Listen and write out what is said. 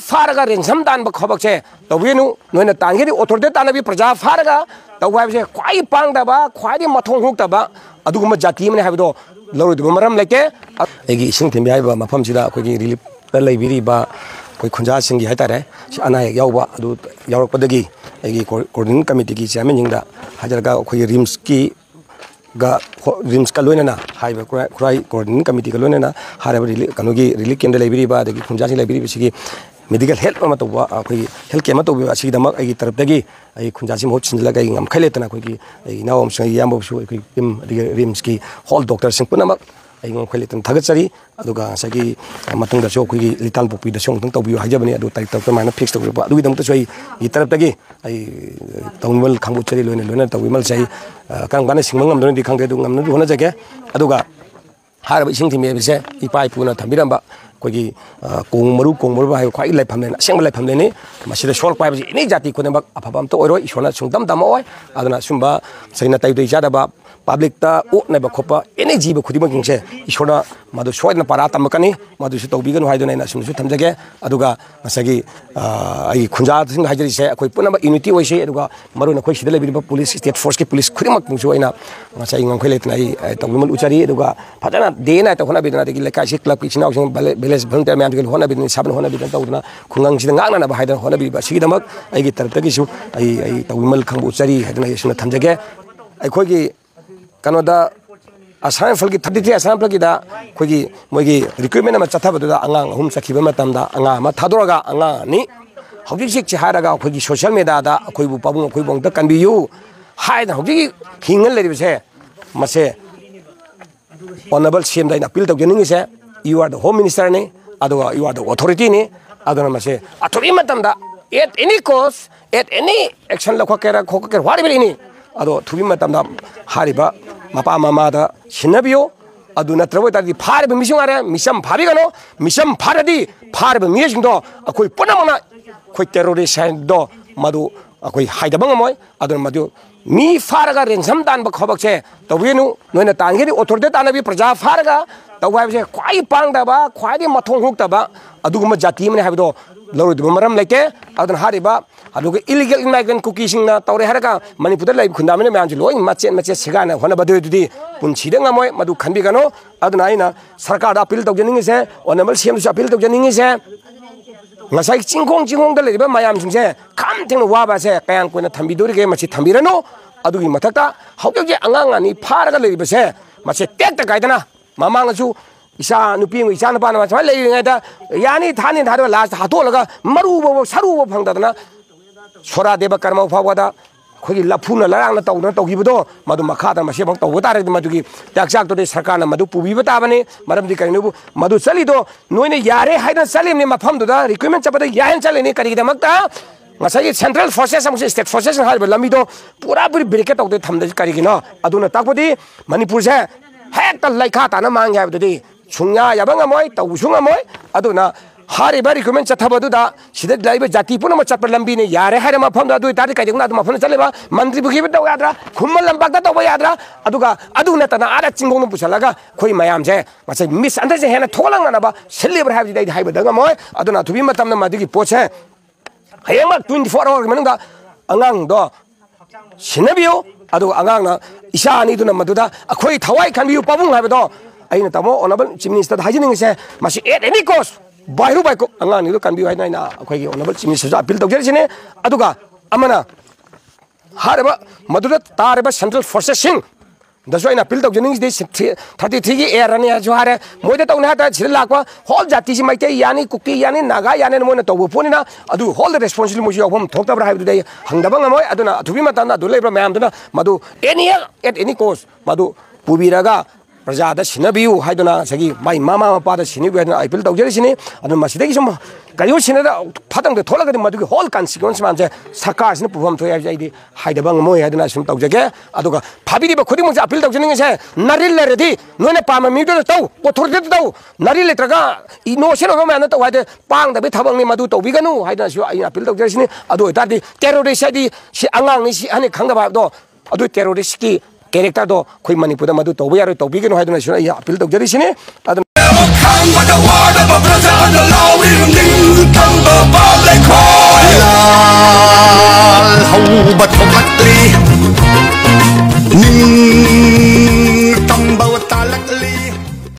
फारगा रेंसम तान खबरसे तौबेनु नोइना तांगेदी ऑथोरिटी तानबी प्रजा फारगा तौ हाइबसे ख्वाई पांगदबा ख्वाई मथोंग हुक्तबा अदुगुम जाति मने हाइबदो लौरुदब मरम लेके एगी इसिंग थिमबी हाइबा मफमसिदा अखोगी रिलीफ दा लैबिरिबा कोई खुंजा सिंगी हाइतारे अनाय यावबा अदु यावरपदगी एगी कोऑर्डिनेशन कमिटी की चेयरमैन जिंगदा हाजरगा अखोगी रिम्स की रिम्स का लोनना हाइबा खुराई कोऑर्डिनेशन कमिटी का लोनना हारेब कनोगी रिलीफ केंद्र लैबिरिबा अदगी खुंजासी लैबिरिबसिगी मेडिकल हेल्थ मतौबा अखोगी हेल्थ केयर मतौबा असिगदमक एगी तरफदगी आई खुंजासी महोत सिंजलगा एगी ngam अखोगी एगी नावम संग यामबसु एगी टीम रिम्स की होल डॉक्टर सिंग पुनमक आई ngam थगचरी अदुगा सगी मतंग दसो अखोगी लिताल पोपी दसो तंग तौबियो हाजबनी अदु ताई तौक माना फिक्स तौबा अदुगी दमत सोई ई तरफदगी आई तौनवल खांबुचरी लोइन लोइन तौबिमल सही कांग बाने सिंगम ngam दि खांगे दु ngam न होना जगे अदुगा हारब इसिंग थिमेबसे इपाई पुना थंबिरंबा कोई कोंग है खाई लाइफम असेंब लाइफम लेने सोल पाइबी एनी जाति खुद अफब ओर ईश्वर सूंदम तमोय सूब सैना तैद चादब पब्लिक ओटनब खोप एनी जीव खुद से ईश्वर मधु सोना पारा तमकनी मधुसु तौबीगनु है सूँ थमजगे खुंजा हाजरीसे अखोई पुनम यूनिटी होइसे मरुन अखोई सिदा लेबिरिबा पुलिस स्टेट फोर्स की police खुदिमकमुसु अइना ngam ngam khoi letna ai tawimul uchari aduga phajana de na ta hona bidna de lekai club ki chinau sing village volunteer man de hona bidna sabna hona bidna tawduna khungang sida ngana na ba haida hona bi ba sigi damak ai gi tarta gi su ai tawimul khang uchari hadna yesuna thamjage ai khoi gi kanoda asam fal gi 33 asam fal gi da khoi gi moi gi recruitment ma chatha badu da angang hum sakhiba matam da anga ma thadoraga anga ni hauji sik chi haraga khoi gi social media da khoi bu pabung khoi bong da kanbiyu हाइना हौजी हिंगल लेरिबसे मसे honourable CM दा appeal तौजनिंग से you are the home minister ने अदुगा यू आर द अथॉरिटी ने अदुना मसे अथॉरिटी मतमदा at any cost at any action लखकेरा खोकेर व्हाटएवर एनी अदो थुबी मतमदा हारिबा मपा मामा दा सिनबियो अदु नत्रबो तादि फारबे मिसिं आरे मिसम फाबिगनो मिसम फारदि फारबे मिसिंदो अखोई पुनमना खोई टेररिस्ट साइड दो मदु अखोई हाइदबंगमोय अदुना मदु मी फारगा रेंसम तान खबरसे तौबेनु नोइना तांगेदी ऑथोरिटी तानबी प्रजा फारगा तौ हाइबसे ख्वाई पांगदबा ख्वाई मथोंग हुक्तबा अदुगुम जाति मने हाइबदो लौरुदब मरम लेके अदन हारिबा अदुग इलीगल इमाइग्रेंट कुकीसिंगना तौरे हरगा मणिपुर लाइब खुंदामने म्यामजि लोइ मचे सिगाना होनबदुदि पुनसिद ngамoi मदु खनबिगनो अदुना आइना सरकार दा अपील तौजनिंगसे ऑनरेबल सीएम से अपील तौजनिंगसे ngasai chingkong da leriba mayam singse kham theng wabaसे kayang koina thambidorige machi thambirano adugi mathakta hauge angang ani pharaga leribase mache tekta kaidana mamangasu isa nupi isa na pana ma lei da yani thani tharo last hatolaga maru bo saru bo phangdana sora deba karma phawada खोगी लफुना लरांगना तौना तौगिबदो मदु मखादा मसे भंग तौबो तारे मदुगी ताकसाक तो सरकारना मदु पुबिबा ताबने मरमदि करिनबु मदु चलिदो नोइने यारे हाइना चलिमने मफमदुदा रिक्रुटमेंट चबदा यायन चलेने करिगिदमक्ता ngасai central forces amse state forces हाइबा लमिदो पूरा पूरी ब्रेक तौदे थमदे करिगिनो अदुना ताकबदि मणिपुर से हेक्ता लाइखा ताना मांग याबदि सुंया याबंगा मोय तौसुंगा मोय अदुना हारिबा रिक्रुटमेंट चथबदुदा सिदा लाइबा जाति पुनम चप लंबी ने यारे हारे मफमदा दुई तारि काइदिंगना मफम चलेबा मंत्री बुखिबा तौ याद्रा खुम्मल लंबाक तौ याद्रा अदुगा अदुना तना आरा चिंगोंग पुसलागा खोइ मयाम जे मसे मिस अंदर से हेना थोलंगनाबा सेलिब्रेट हाइबदि दाइ हाइबा दंगा मोय अदुना थुबि मतमना मदुगी पोछे हेमा 24 आवर मनंगा अंगांग दो सिनबियो अदु अंगांगना इसा अनिदुना मदुदा अखोइ थवाइ खनबियो पबुंग हाइबदो अइना तमो ऑनरेबल चीफ मिनिस्टर हाइजिनिंगसे मसे एट एनी कॉस्ट बाइरु बाइको अंगांग निदो कनबियो हाइना अखोइ ऑनरेबल चीफ मिनिस्टर अपील तौजरिसिने अदुगा अमना हारबा मदुदा तारबा सेंट्रल फोर्सेस सिंग दसो इन अपील तौजनिंग दे 33 की एयर ने जो हारे मोइदे तौना हाता छिर लाकवा होल जाति सि माइते यानी कुकी यानी नागा यानी मोना तौबो पोनिना अदु होल रेस्पोंसिबिलिटी मोजि यौफम थोक्तबरा हाइबदु दे हंगदबा ngamoi अदुना अथुबि मतना अदु लेब्रा मैम दुना मदु एनी एट एनी कॉस्ट मदु पुबिरागा प्रजा सिनबियु हाइदुना सगी माइ मामा मपादा सिनिबु हाइदुना अपील तौजरिसिने अदु मसिदगी सम कयो सिनदा फतंग दे थोलगदि मदुगी होल कॉन्सिक्वेंस मानसे सरकार सिन पुफम थोय हाइदि हाइदबा ngamoi हाइदुना सुम तौजगे अदुगा फाबिदिबा खुदिमु अपील तौजनिंगसे नरिल लेरदि नोने पामा मिदु तौ ऑथोरिटी तौ नरिल लेत्रगा इनो सेनो माना तौ हाइदे पांग दबे थबंगनि मदु तौबिगनु हाइदना सु अपील तौजरिसिने अदु तादि टेररिस्ट हाइदि सि अंगांग नि सि हानि खंगबा दो अदु टेररिस्ट की कैरेक्टर दो कोई मणिपुर मधु तौब यारो तौबिगनु हाइदना सु अपील तौजरिसिने अदु